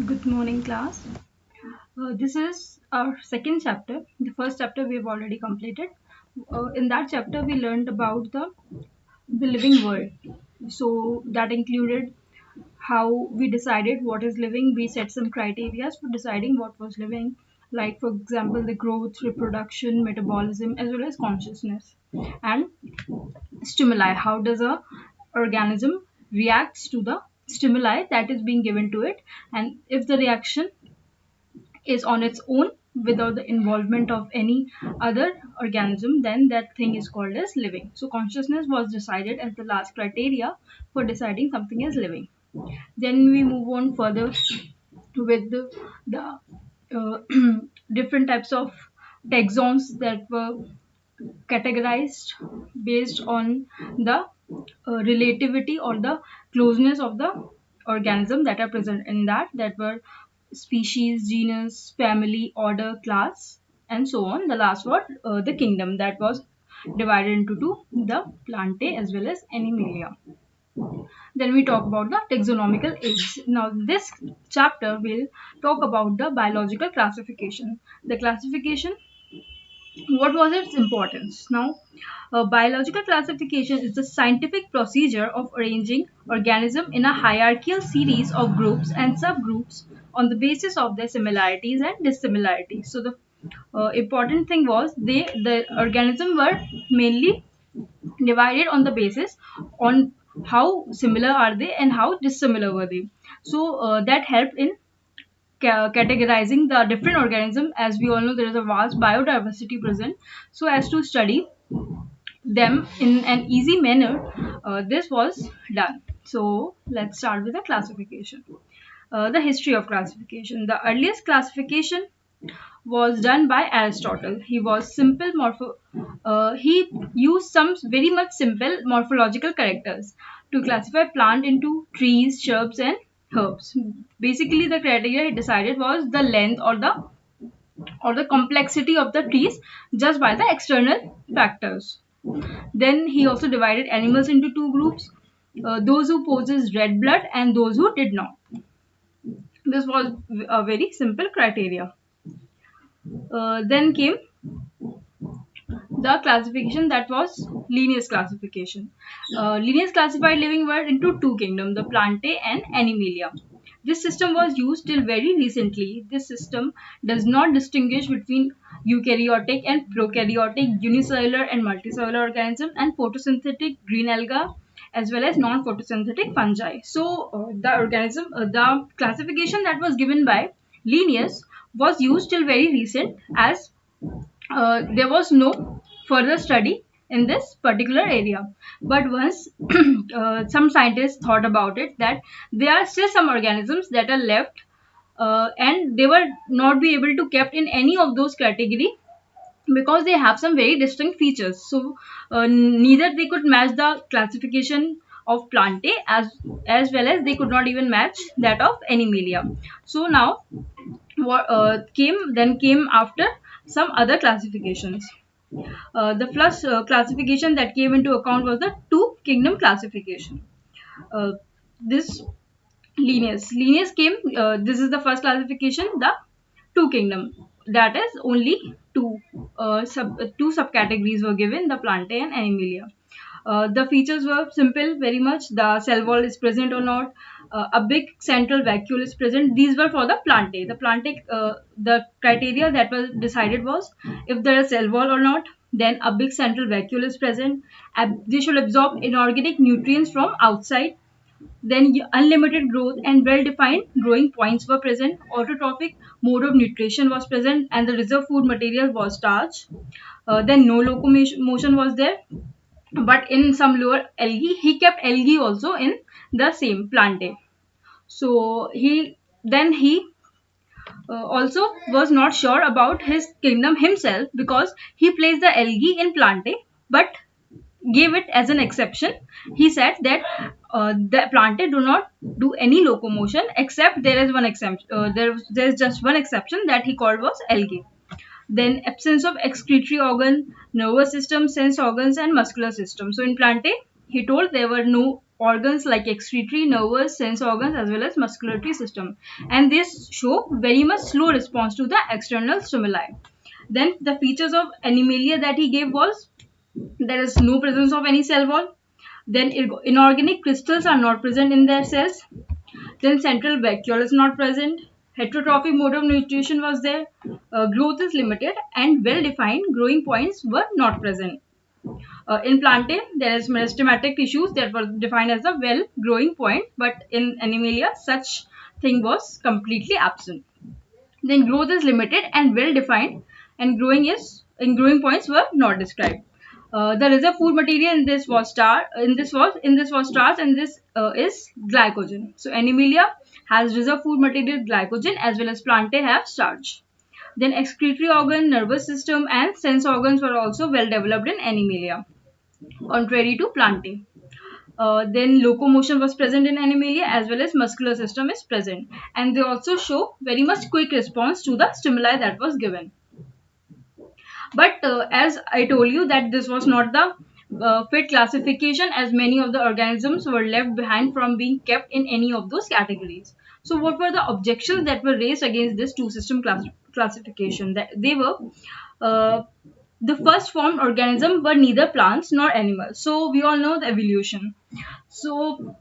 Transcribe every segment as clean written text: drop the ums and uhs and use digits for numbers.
Good morning, class. This is our second chapter. The first chapter we have already completed. In that chapter, we learned about the living world. So that included how we decided what is living. We set some criteria for deciding what was living, like for example, the growth, reproduction, metabolism, as well as consciousness, and stimuli. How does a organism reacts to the stimuli that is being given to it, and if the reaction is on its own without the involvement of any other organism, then that thing is called as living. So consciousness was decided as the last criteria for deciding something is living. Then we move on further with the different types of taxons that were categorized based on the relativity or the closeness of the organism that are present in that were species, genus, family, order, class, and so on. The last was the kingdom that was divided into two, the plantae as well as animalia. Then we talk about the taxonomical age. Now this chapter will talk about the biological classification. The classification, what was its importance? Now, biological classification is the scientific procedure of arranging organisms in a hierarchical series of groups and subgroups on the basis of their similarities and dissimilarities. So the important thing was the organism were mainly divided on the basis on how similar are they and how dissimilar were they. So that helped in categorizing the different organisms. As we all know, there is a vast biodiversity present, so as to study them in an easy manner, this was done. So let's start with the classification. The history of classification. The earliest classification was done by Aristotle. He was simple he used some very much simple morphological characters to classify plant into trees, shrubs, and herbs. Basically, the criteria he decided was the length or the complexity of the trees just by the external factors. Then he also divided animals into two groups, those who possessed red blood and those who did not. This was a very simple criteria. Then came the classification that was Linnaeus classification. Linnaeus classified living world into two kingdoms, the Plantae and Animalia. This system was used till very recently. This system does not distinguish between eukaryotic and prokaryotic, unicellular and multicellular organisms, and photosynthetic green alga as well as non-photosynthetic fungi. So the classification that was given by Linnaeus was used till very recent, as there was no further study in this particular area. But once some scientists thought about it, that there are still some organisms that are left, and they were not be able to kept in any of those category because they have some very distinct features. So neither they could match the classification of Plantae as well as they could not even match that of Animalia. So now what came after some other classifications. The first classification that came into account was the two kingdom classification. This Linnaeus came. This is the first classification, the two kingdom. That is only two subcategories were given, the Plantae and Animalia. The features were simple, very much. The cell wall is present or not. A big central vacuole is present. These were for the Plantae. The criteria that was decided was if there is cell wall or not. Then a big central vacuole is present. They should absorb inorganic nutrients from outside. Then unlimited growth and well-defined growing points were present. Autotrophic mode of nutrition was present, and the reserve food material was starch. Then no locomotion was there, but in some lower algae, he kept algae also in the same Plantae. So he also was not sure about his kingdom himself, because he placed the algae in Plantae but gave it as an exception. He said that the Plantae do not do any locomotion, except there is one exception. There's just one exception that he called was algae. Then absence of excretory organ, nervous system, sense organs, and muscular system. So in Plantae, he told there were no organs like excretory, nervous, sense organs as well as musculatory system, and this show very much slow response to the external stimuli. Then the features of Animalia that he gave was there is no presence of any cell wall. Then inorganic crystals are not present in their cells. Then central vacuole is not present. Heterotrophic mode of nutrition was there. Growth is limited and well-defined growing points were not present. In plantae, there is meristematic tissues that were defined as a well-growing point, but in Animalia, such thing was completely absent. Then growth is limited and well-defined, and growing points were not described. The reserve food material in this was starch, and this is glycogen. So Animalia has reserve food material glycogen as well as plantae have starch. Then excretory organ, nervous system, and sense organs were also well developed in Animalia, contrary to plantae. Then locomotion was present in Animalia as well as muscular system is present, and they also show very much quick response to the stimuli that was given. But as I told you that this was not the fit classification, as many of the organisms were left behind from being kept in any of those categories. So what were the objections that were raised against this two system classification? That they were uh, the first formed organism were neither plants nor animals. So we all know the evolution. So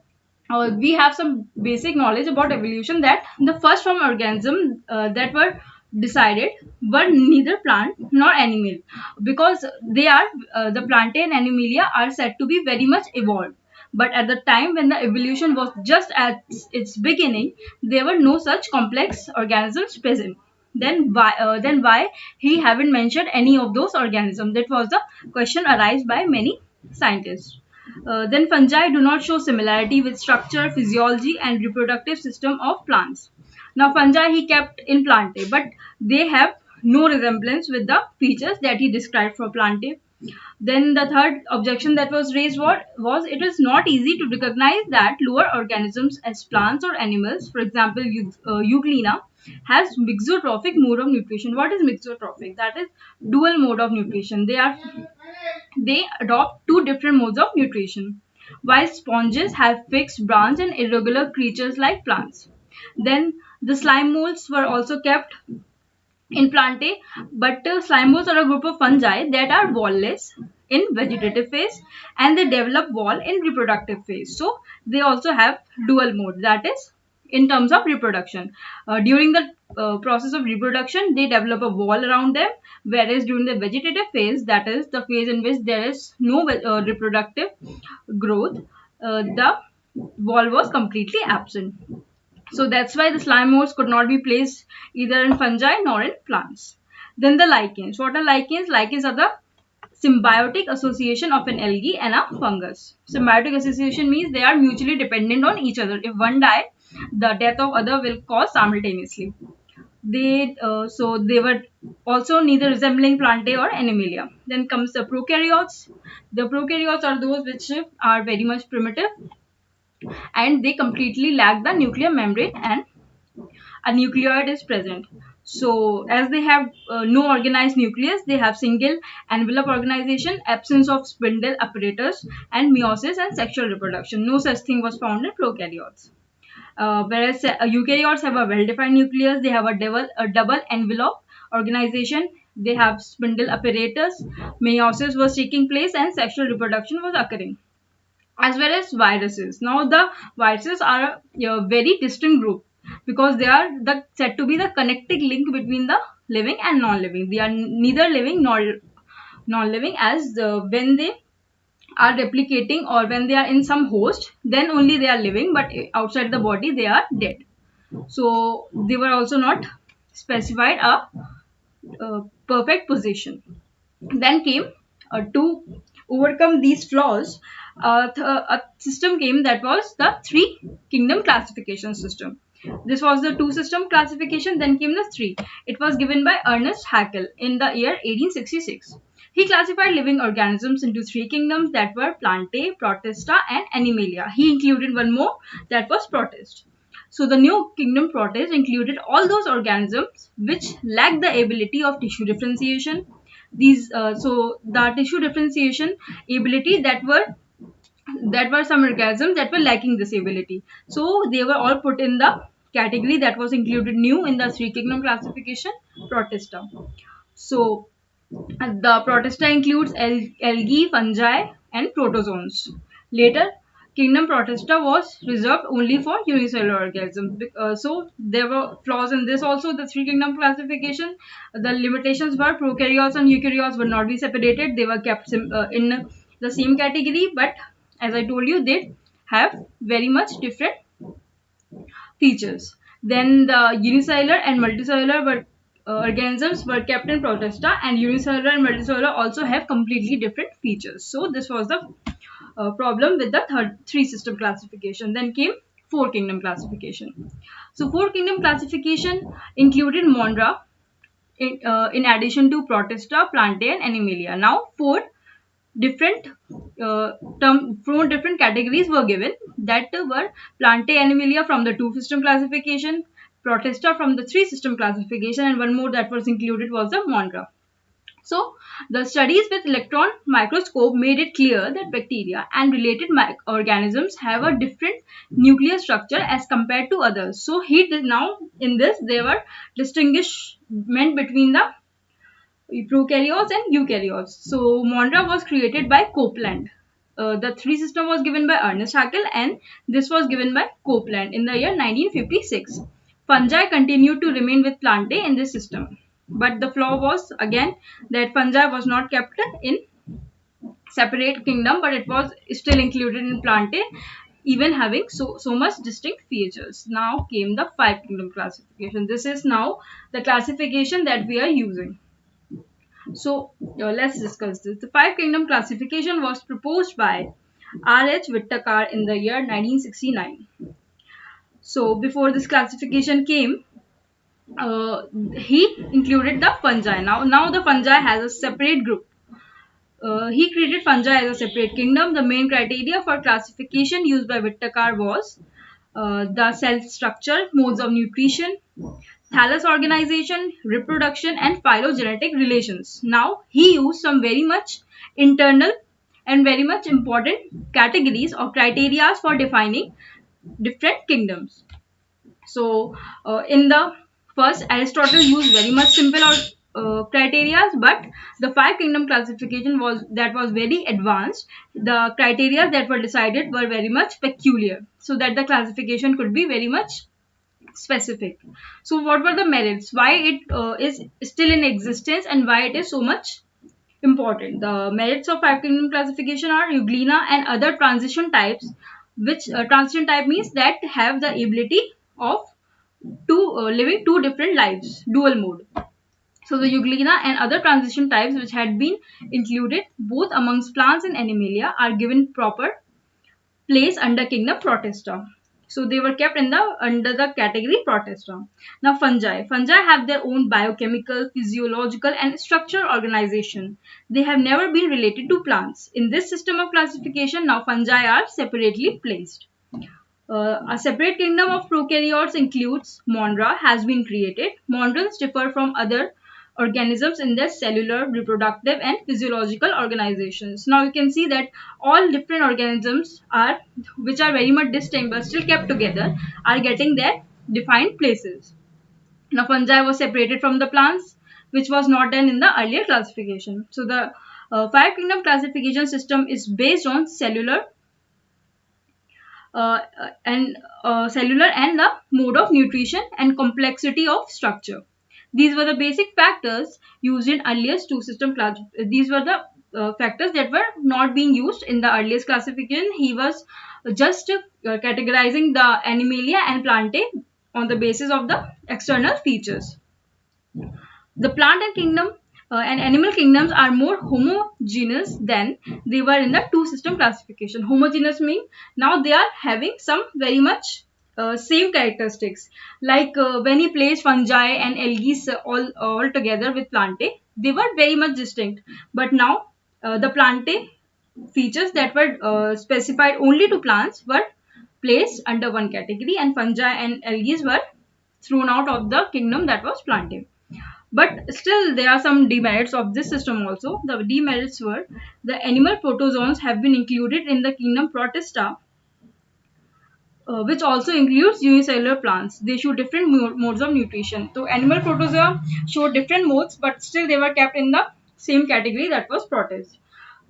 we have some basic knowledge about evolution, that the first form organism that were decided were neither plant nor animal, because they are the plantae and animalia are said to be very much evolved, but at the time when the evolution was just at its beginning, there were no such complex organisms present. Then why he haven't mentioned any of those organisms? That was the question arised by many scientists. Then fungi do not show similarity with structure, physiology, and reproductive system of plants. Now fungi he kept in plantae, but they have no resemblance with the features that he described for plantae. Then the third objection that was raised was it is not easy to recognize that lower organisms as plants or animals. For example, Euglena has mixotrophic mode of nutrition. What is mixotrophic? That is dual mode of nutrition. They adopt two different modes of nutrition, while sponges have fixed branch and irregular creatures like plants. Then the slime molds were also kept in plantae, but slime molds are a group of fungi that are wall-less in vegetative phase and they develop wall in reproductive phase. So they also have dual mode, that is in terms of reproduction. During the process of reproduction, they develop a wall around them, whereas during the vegetative phase, that is the phase in which there is no reproductive growth, the wall was completely absent. So that's why the slime molds could not be placed either in fungi nor in plants. Then the lichens. What are lichens? Lichens are the symbiotic association of an algae and a fungus. Symbiotic association means they are mutually dependent on each other. If one die, the death of other will cause simultaneously. They were also neither resembling plantae or animalia. Then comes the prokaryotes. The prokaryotes are those which are very much primitive and they completely lack the nuclear membrane and a nucleoid is present. So as they have no organized nucleus, they have single envelope organization, absence of spindle apparatus, and meiosis and sexual reproduction. No such thing was found in prokaryotes. Whereas eukaryotes have a well-defined nucleus, they have a double envelope organization, they have spindle apparatus, meiosis was taking place, and sexual reproduction was occurring. As well as viruses. Now the viruses are a very distinct group because they are said to be the connecting link between the living and non-living. They are neither living nor non-living, as when they are replicating or when they are in some host, then only they are living, but outside the body they are dead. So they were also not specified a perfect position. Then came to overcome these flaws, a system came that was the three kingdom classification system. This was the two system classification, then came the three. It was given by Ernest Haeckel in the year 1866. He classified living organisms into three kingdoms that were Plantae, Protista, and Animalia. He included one more, that was Protist. So the new kingdom Protist included all those organisms which lacked the ability of tissue differentiation. So the tissue differentiation ability that were that were some organisms that were lacking this ability. So they were all put in the category that was included new in the three kingdom classification, Protista. So the Protista includes algae, fungi, and protozoans. Later, kingdom Protista was reserved only for unicellular organisms. So there were flaws in this also. The three kingdom classification, the limitations were prokaryotes and eukaryotes would not be separated. They were kept in the same category, but as I told you, they have very much different features. Then the unicellular and multicellular organisms were kept in Protista, and unicellular and multicellular also have completely different features. So this was the problem with the three system classification. Then came four kingdom classification. So four kingdom classification included Monera in addition to Protista, Plantae, and Animalia. Now different four different categories were given, that were Plantae Animalia from the two system classification, Protista from the three system classification, and one more that was included was the Monera. So the studies with electron microscope made it clear that bacteria and related organisms have a different nuclear structure as compared to others. So now in this there were distinguishment between the prokaryotes and eukaryotes. So Monera was created by Copeland. The three system was given by Ernest Haeckel, and this was given by Copeland in the year 1956. Fungi continued to remain with Plantae in this system, but the flaw was again that fungi was not kept in separate kingdom, but it was still included in Plantae, even having so much distinct features. Now came the five kingdom classification. This is now the classification that we are using. So let's discuss this. The five kingdom classification was proposed by R.H. Whittaker in the year 1969. So before this classification came, he included the fungi. Now the fungi has a separate group. He created fungi as a separate kingdom. The main criteria for classification used by Whittaker was the cell structure, modes of nutrition, thallus organization, reproduction, and phylogenetic relations. Now, he used some very much internal and very much important categories or criteria for defining different kingdoms. So, in the first, Aristotle used very much simple criteria, but the five kingdom classification was very advanced. The criteria that were decided were very much peculiar, so that the classification could be very much specific. So what were the merits? Why it is still in existence and why it is so much important? The merits of five kingdom classification are euglena and other transition types, which transition type means that have the ability of living two different lives, dual mode. So the euglena and other transition types which had been included both amongst plants and animalia are given proper place under kingdom Protista. So they were kept under the category Protista. Now fungi. Fungi have their own biochemical, physiological, and structural organization. They have never been related to plants. In this system of classification, now fungi are separately placed. A separate kingdom of prokaryotes includes Monera has been created. Mongrels differ from other organisms in their cellular, reproductive, and physiological organizations. Now you can see that all different organisms which are very much distinct but still kept together, are getting their defined places. Now fungi was separated from the plants, which was not done in the earlier classification. So the five kingdom classification system is based on cellular and the mode of nutrition and complexity of structure. These were the basic factors used in earliest two system class. These were the factors that were not being used in the earliest classification. He was just categorizing the Animalia and Plantae on the basis of the external features. The plant and kingdom and animal kingdoms are more homogeneous than they were in the two system classification. Homogeneous means now they are having some very much same characteristics. Like when he placed fungi and algae all together with Plantae, they were very much distinct. But now the Plantae features that were specified only to plants were placed under one category, and fungi and algae were thrown out of the kingdom that was Plantae. But still, there are some demerits of this system also. The demerits were the animal protozoans have been included in the kingdom Protista, which also includes unicellular plants. They show different modes of nutrition. So animal protozoa show different modes, but still they were kept in the same category, that was protist.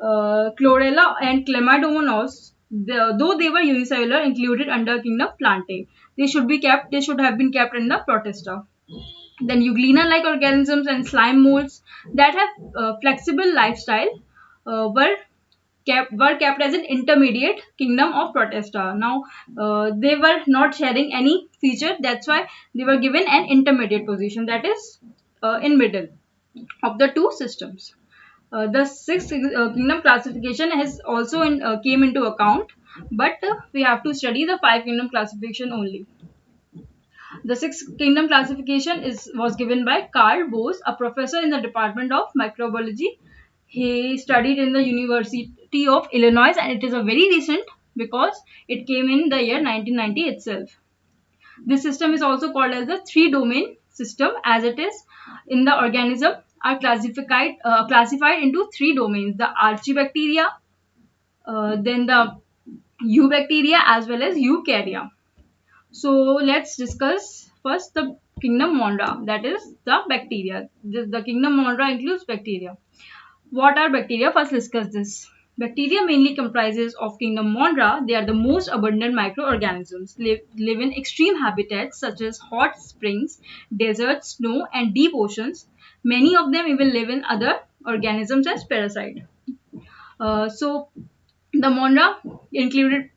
Chlorella and Chlamydomonas, though they were unicellular, included under kingdom Plantae. They should have been kept in the Protista. Then Euglena-like organisms and slime molds that have flexible lifestyle were kept as an intermediate kingdom of Protista. Now they were not sharing any feature, that's why they were given an intermediate position, that is in middle of the two systems. The sixth kingdom classification has also came into account, but we have to study the five kingdom classification only. The sixth kingdom classification was given by Carl Bose, a professor in the Department of Microbiology. He studied in the University of Illinois, and it is a very recent because it came in the year 1990 itself. This system is also called as the three-domain system, as it is in the organism are classified into three domains: the archibacteria, then the eubacteria, as well as eukarya. So let's discuss first the kingdom Monera, that is the bacteria. The kingdom Monera includes bacteria. What are bacteria? First discuss this. Bacteria mainly comprises of kingdom Monera. They are the most abundant microorganisms. Live in extreme habitats such as hot springs, deserts, snow, and deep oceans. Many of them even live in other organisms as parasite. So the Monera included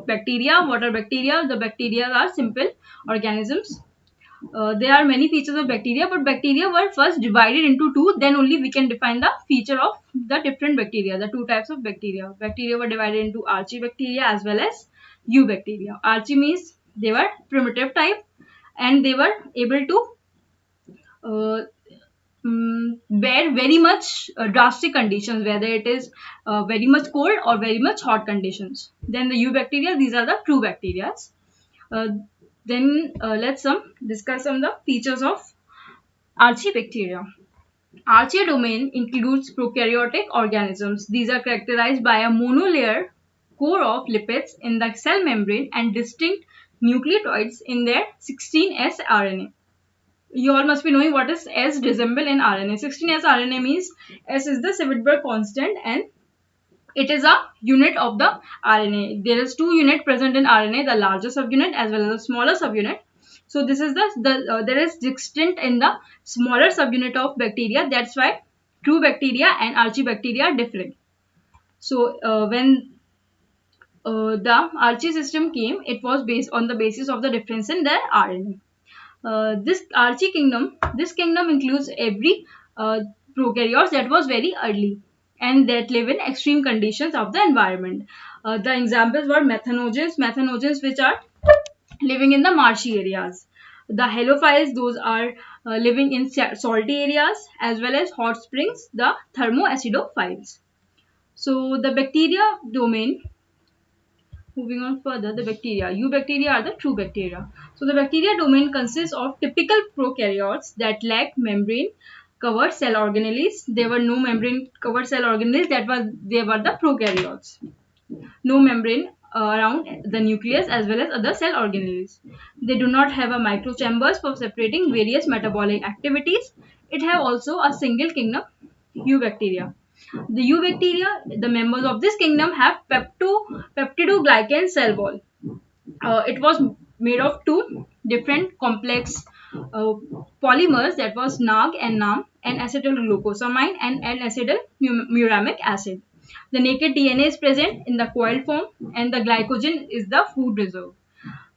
bacteria. What are bacteria? The bacteria are simple organisms. There are many features of bacteria, but bacteria were first divided into two. Then only we can define the feature of the different bacteria, the two types of bacteria. Bacteria were divided into archibacteria as well as eubacteria. Archie means they were primitive type, and they were able to uh, bear very much drastic conditions, whether it is very much cold or very much hot conditions. Then the eubacteria, these are the true bacteria. Uh, then let's discuss some of the features of archibacteria. Archaeodomain includes prokaryotic organisms. These are characterized by a monolayer core of lipids in the cell membrane and distinct nucleotides in their 16S RNA. You all must be knowing what is S resemble in RNA. 16S RNA means S is the Svedberg constant, and it is a unit of the RNA. There is two units present in RNA, the larger subunit as well as the smaller subunit. So this is there is distinct in the smaller subunit of bacteria. That's why true bacteria and archibacteria are different. So when the Archie system came, it was based on the basis of the difference in their RNA. This Archie kingdom, this kingdom includes every prokaryotes that was very early and that live in extreme conditions of the environment. The examples were methanogens which are living in the marshy areas. The halophiles, those are living in salty areas, as well as hot springs, the thermoacidophiles. So the bacteria domain, moving on further, the bacteria. Eubacteria are the true bacteria. So the bacteria domain consists of typical prokaryotes that lack membrane covered cell organelles. There were no membrane covered cell organelles. They were the prokaryotes. No membrane around the nucleus as well as other cell organelles. They do not have a microchambers for separating various metabolic activities. It have also a single kingdom, eubacteria. The eubacteria, the members of this kingdom, have peptidoglycan cell wall. It was made of two different complex polymers, that was NAG and NAM, and acetylglucosamine and N-acetylmuramic acid. The naked DNA is present in the coiled form, and the glycogen is the food reserve.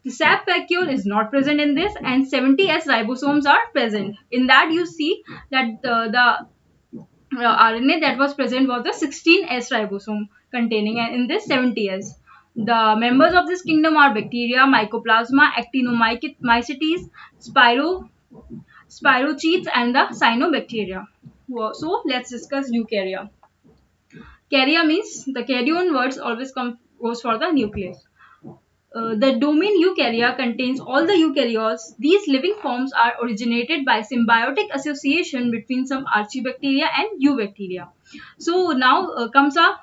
The sap vacuole is not present in this, and 70S ribosomes are present. In that you see that the RNA that was present was the 16S ribosome containing, and in this 70S. The members of this kingdom are bacteria, mycoplasma, actinomycetes, spirochetes, and the cyanobacteria. So let's discuss eukarya. Karya means the karyon words always goes for the nucleus. The domain eukarya contains all the eukaryotes. These living forms are originated by symbiotic association between some archibacteria and eubacteria. So now comes a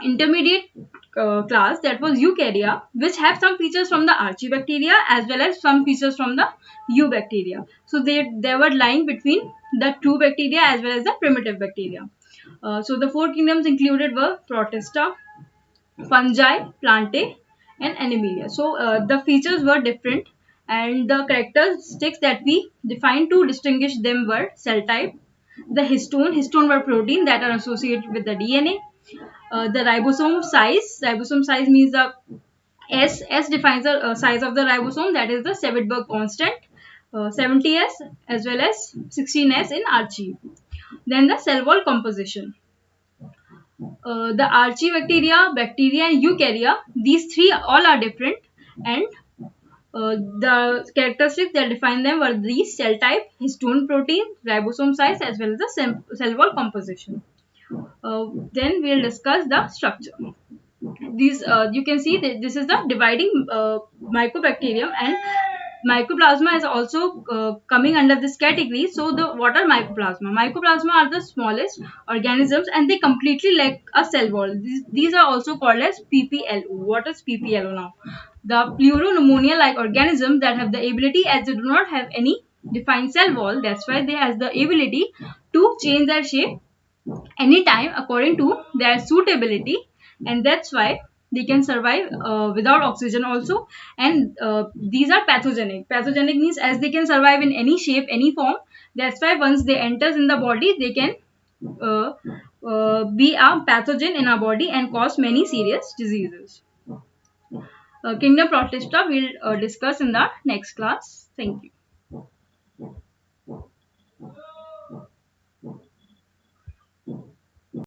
intermediate class, that was eukarya, which have some features from the archibacteria as well as some features from the eubacteria. So they were lying between the true bacteria as well as the primitive bacteria. So the four kingdoms included were Protista, fungi, plantae, and animalia. So the features were different, and the characteristics that we defined to distinguish them were cell type, the histone were protein that are associated with the DNA, the ribosome size means the S defines the size of the ribosome, that is the Sevedberg constant, 70S as well as 16S in Archie. Then the cell wall composition. The archibacteria, bacteria and eukarya, these three all are different, and the characteristics that define them were these: cell type, histone protein, ribosome size as well as the cell wall composition. Then we'll discuss the structure. These you can see that this is the dividing mycobacterium, and mycoplasma is also coming under this category. So the what are mycoplasma? Mycoplasma are the smallest organisms and they completely lack a cell wall. These are also called as PPLO. What is PPLO now? The pleuropneumonia like organisms that have the ability, as they do not have any defined cell wall, that's why they have the ability to change their shape anytime according to their suitability, and that's why they can survive without oxygen also. And these are pathogenic means as they can survive in any shape, any form. That's why once they enters in the body, they can uh, be a pathogen in our body and cause many serious diseases. Kingdom Protista we'll discuss in the next class. Thank you.